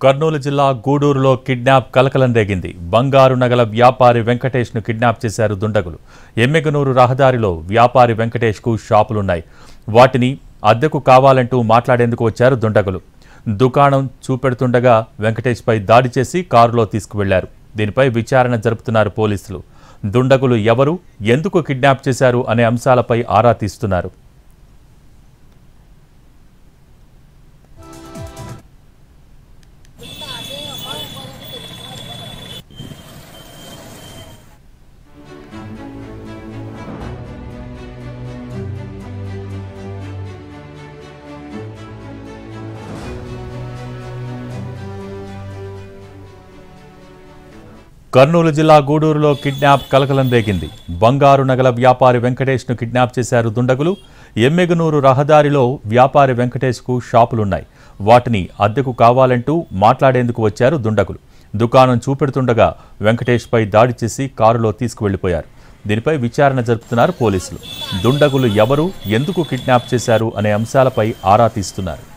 కర్నూలు జిల్లా గూడూరులో కిడ్నాప్ కలకలం రేగింది. బంగారు నగల వ్యాపారి వెంకటేష్ను కిడ్నాప్ చేశారు దుండగులు. ఎమ్మెగనూరు రహదారిలో వ్యాపారి వెంకటేష్కు షాపులున్నాయి. వాటిని అద్దెకు కావాలంటూ మాట్లాడేందుకు వచ్చారు దుండగులు. దుకాణం చూపెడుతుండగా వెంకటేష్పై దాడి చేసి కారులో తీసుకువెళ్లారు. దీనిపై విచారణ జరుపుతున్నారు పోలీసులు. దుండగులు ఎవరు, ఎందుకు కిడ్నాప్ చేశారు అనే అంశాలపై ఆరా తీస్తున్నారు. కర్నూలు జిల్లా గూడూరులో కిడ్నాప్ కలకలం రేగింది. బంగారు నగల వ్యాపారి వెంకటేష్ను కిడ్నాప్ చేశారు దుండగులు. ఎమ్మెగనూరు రహదారిలో వ్యాపారి వెంకటేష్కు షాపులున్నాయి. వాటిని అద్దెకు కావాలంటూ మాట్లాడేందుకు వచ్చారు దుండగులు. దుకాణం చూపెడుతుండగా వెంకటేష్పై దాడి చేసి కారులో తీసుకువెళ్లిపోయారు. దీనిపై విచారణ జరుపుతున్నారు పోలీసులు. దుండగులు ఎవరు, ఎందుకు కిడ్నాప్ చేశారు అనే అంశాలపై ఆరా తీస్తున్నారు.